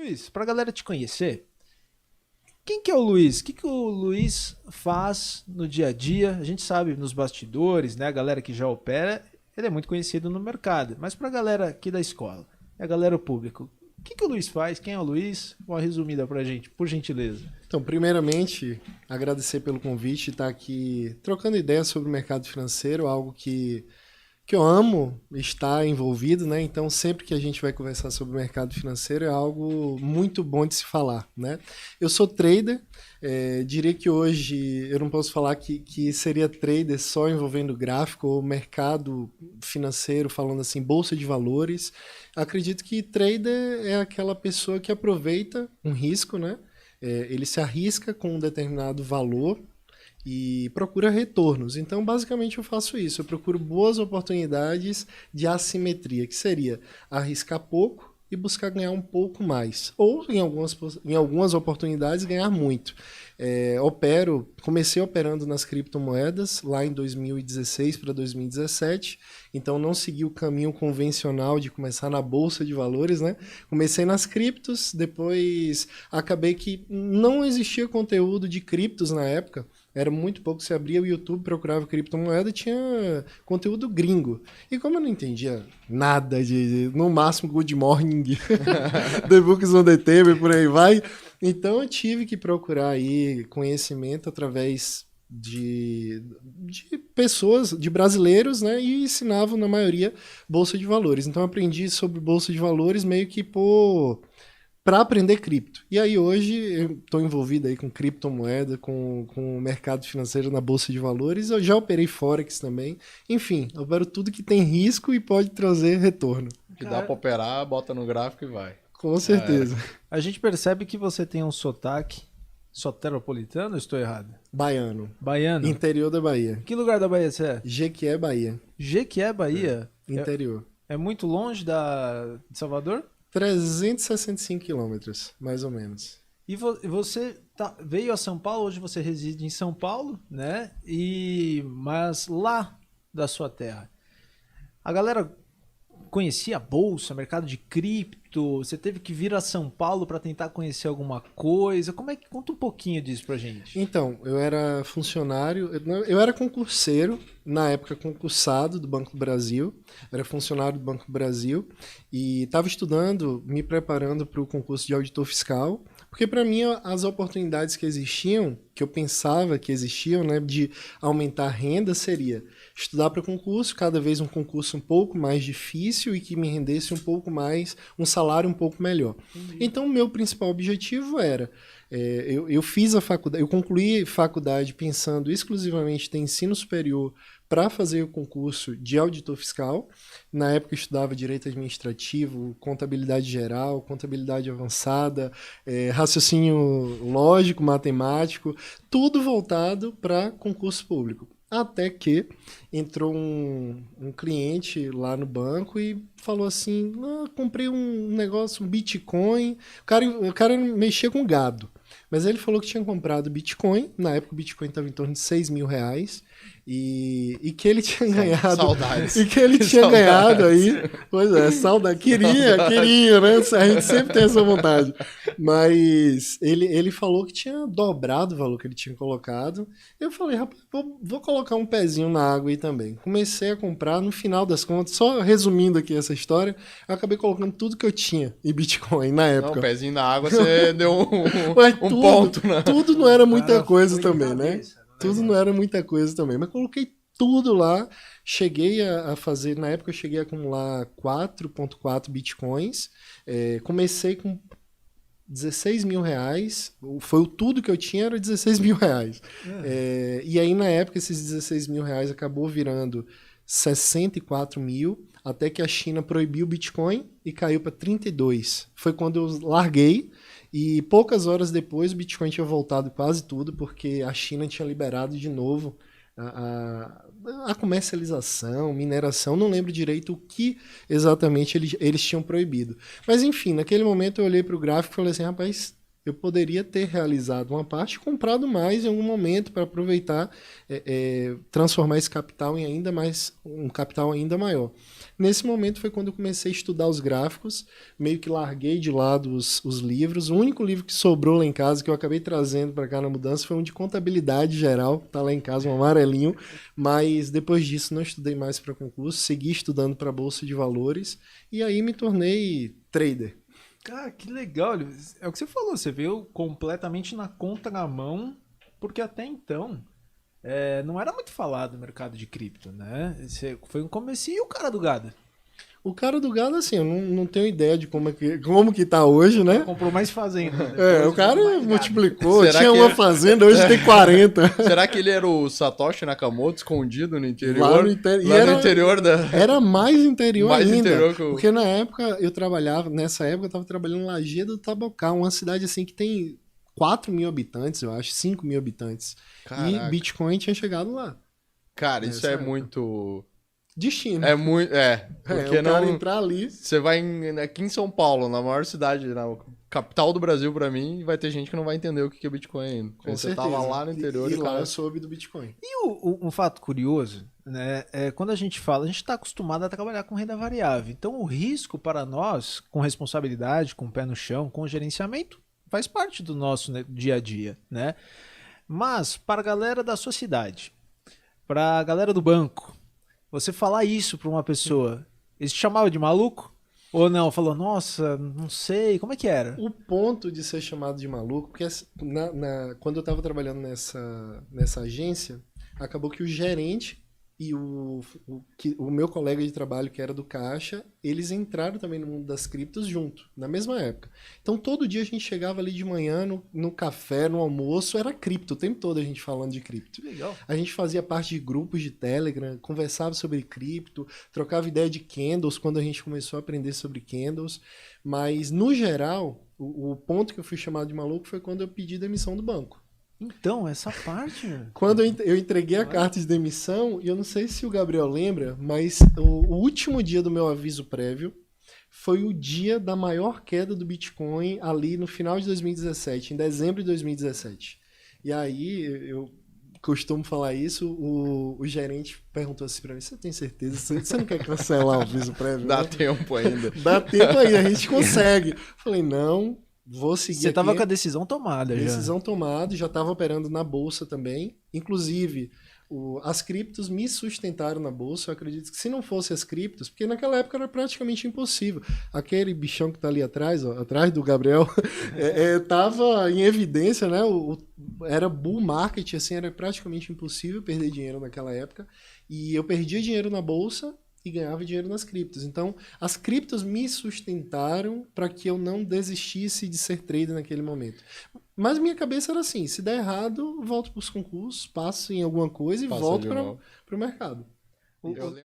Luiz, pra galera te conhecer, quem que é o Luiz? O que que o Luiz faz no dia a dia? A gente sabe nos bastidores, né? A galera que já opera, ele é muito conhecido no mercado. Mas pra galera aqui da escola, a galera público, o que que o Luiz faz? Quem é o Luiz? Uma resumida pra gente, por gentileza. Então, primeiramente, agradecer pelo convite e estar aqui trocando ideias sobre o mercado financeiro, algo que eu amo estar envolvido, né? Então, sempre que a gente vai conversar sobre o mercado financeiro, é algo muito bom de se falar, né? Eu sou trader, diria que hoje eu não posso falar que seria trader só envolvendo gráfico ou mercado financeiro, falando assim, bolsa de valores. Acredito que trader é aquela pessoa que aproveita um risco, né? Ele se arrisca com um determinado valor e procura retornos. Então, basicamente, eu faço isso. Eu procuro boas oportunidades de assimetria, que seria arriscar pouco e buscar ganhar um pouco mais. Ou, em algumas oportunidades, ganhar muito. Comecei operando nas criptomoedas lá em 2016 para 2017, então não segui o caminho convencional de começar na bolsa de valores, né? Comecei nas criptos, depois acabei que não existia conteúdo de criptos na época, era muito pouco, você abria o YouTube, procurava criptomoeda, tinha conteúdo gringo. E como eu não entendia nada no máximo, Good Morning, The Books on the Table, por aí vai, então eu tive que procurar aí conhecimento através de pessoas, de brasileiros, né, e ensinavam, na maioria, Bolsa de Valores. Então eu aprendi sobre Bolsa de Valores meio que para aprender cripto. E aí hoje eu estou envolvido aí com criptomoeda, com o mercado financeiro na Bolsa de Valores. Eu já operei Forex também. Enfim, eu opero tudo que tem risco e pode trazer retorno. Que dá para operar, bota no gráfico e vai. Com certeza. A gente percebe que você tem um sotaque soteropolitano, ou estou errado? Baiano. Baiano? Interior da Bahia. Que lugar da Bahia você é? Jequié, Bahia. Jequié, Bahia? Interior. É muito longe de Salvador? 365 quilômetros, mais ou menos. E você veio a São Paulo, hoje você reside em São Paulo, né? Mas lá da sua terra, a galera conhecia a bolsa, mercado de cripto, você teve que vir a São Paulo para tentar conhecer alguma coisa. Como é que conta um pouquinho disso pra gente? Então, eu era funcionário, eu era concurseiro, na época concursado do Banco do Brasil, era funcionário do Banco do Brasil e estava estudando, me preparando para o concurso de auditor fiscal, porque para mim as oportunidades que existiam, que eu pensava que existiam, né, de aumentar a renda seria estudar para concurso, cada vez um concurso um pouco mais difícil e que me rendesse um pouco mais, um salário um pouco melhor. Então, o meu principal objetivo era, eu fiz a faculdade, eu concluí a faculdade pensando exclusivamente em ensino superior para fazer o concurso de auditor fiscal. Na época eu estudava direito administrativo, contabilidade geral, contabilidade avançada, raciocínio lógico, matemático, tudo voltado para concurso público. Até que entrou um cliente lá no banco e falou assim, comprei um negócio, um Bitcoin. O cara mexia com gado, mas ele falou que tinha comprado Bitcoin. Na época o Bitcoin estava em torno de R$6.000 e que ele tinha ganhado... Saudades. E que ele tinha ganhado aí... Pois é, saudade. Queria, né? A gente sempre tem essa vontade. Mas ele falou que tinha dobrado o valor que ele tinha colocado. Eu falei, rapaz, vou colocar um pezinho na água aí também. Comecei a comprar, no final das contas, só resumindo aqui essa história, eu acabei colocando tudo que eu tinha em Bitcoin na época. Não, pezinho na água, você deu um tudo, ponto, né? Tudo não era muita Cara, coisa foi também, de né? cabeça, Tudo não era muita coisa também, mas coloquei tudo lá, cheguei a fazer, na época eu cheguei a acumular 4.4 bitcoins, comecei com R$16.000, foi tudo que eu tinha era R$16.000. E aí na época esses R$16.000 acabou virando 64 mil, até que a China proibiu o Bitcoin e caiu para 32. Foi quando eu larguei. E poucas horas depois o Bitcoin tinha voltado quase tudo, porque a China tinha liberado de novo a comercialização, mineração, não lembro direito o que exatamente eles tinham proibido. Mas enfim, naquele momento eu olhei para o gráfico e falei assim, rapaz, eu poderia ter realizado uma parte e comprado mais em algum momento para aproveitar, transformar esse capital em um capital ainda maior. Nesse momento foi quando eu comecei a estudar os gráficos, meio que larguei de lado os livros. O único livro que sobrou lá em casa, que eu acabei trazendo para cá na mudança, foi um de contabilidade geral, tá lá em casa, um amarelinho, mas depois disso não estudei mais para concurso, segui estudando para Bolsa de Valores e aí me tornei trader. Cara, que legal. É o que você falou, você veio completamente na contramão, porque até então não era muito falado no mercado de cripto, né? Foi um comecinho o cara do gado. O cara do gado, assim, eu não tenho ideia de como que tá hoje, né? Comprou mais fazenda. Depois O cara multiplicou, Será tinha que uma fazenda, hoje tem 40. Será que ele era o Satoshi Nakamoto escondido no interior? Lá no interior. Lá no interior da... Era mais interior Mais ainda. interior que o... Porque na época nessa época eu tava trabalhando em Lajeado do Tabocal, uma cidade assim que tem 4 mil habitantes, eu acho, 5 mil habitantes. Caraca. E Bitcoin tinha chegado lá. Cara, isso Nessa é época. muito... Destino. É muito... porque o cara entrar ali... Você vai aqui em São Paulo, na maior cidade, na capital do Brasil pra mim, vai ter gente que não vai entender o que é Bitcoin ainda. Com Você certeza. tava lá no interior e lá cara... eu soube do Bitcoin. E um fato curioso, né, quando a gente está acostumado a trabalhar com renda variável. Então o risco para nós, com responsabilidade, com o pé no chão, com gerenciamento, faz parte do nosso, né, dia a dia, né? Mas para a galera da sua cidade, para a galera do banco, você falar isso para uma pessoa, eles te chamavam de maluco? Ou não? Falou, nossa, não sei, como é que era? O ponto de ser chamado de maluco, porque quando eu estava trabalhando nessa agência, acabou que o gerente e o meu colega de trabalho, que era do caixa, eles entraram também no mundo das criptos junto, na mesma época. Então, todo dia a gente chegava ali de manhã, no café, no almoço, era cripto, o tempo todo a gente falando de cripto. Que legal. A gente fazia parte de grupos de Telegram, conversava sobre cripto, trocava ideia de candles, quando a gente começou a aprender sobre candles. Mas, no geral, o ponto que eu fui chamado de maluco foi quando eu pedi demissão do banco. Então, essa parte... Quando eu entreguei a carta de demissão, e eu não sei se o Gabriel lembra, mas o último dia do meu aviso prévio foi o dia da maior queda do Bitcoin ali no final de 2017, em dezembro de 2017. E aí, eu costumo falar isso, o gerente perguntou assim pra mim, você tem certeza? Você não quer cancelar o aviso prévio? Dá Não? tempo ainda. Dá tempo ainda, a gente consegue. Falei, não... Vou seguir. Você estava aqui. com a decisão tomada. Decisão tomada, já estava operando na bolsa também. Inclusive, as criptos me sustentaram na bolsa. Eu acredito que se não fosse as criptos, porque naquela época era praticamente impossível. Aquele bichão que está ali atrás, ó, atrás do Gabriel, estava em evidência, né? Era bull market, assim, era praticamente impossível perder dinheiro naquela época. E eu perdia dinheiro na bolsa e ganhava dinheiro nas criptos. Então, as criptos me sustentaram para que eu não desistisse de ser trader naquele momento. Mas minha cabeça era assim, se der errado, volto para os concursos, passo em alguma coisa e volto para o mercado. Eu lembro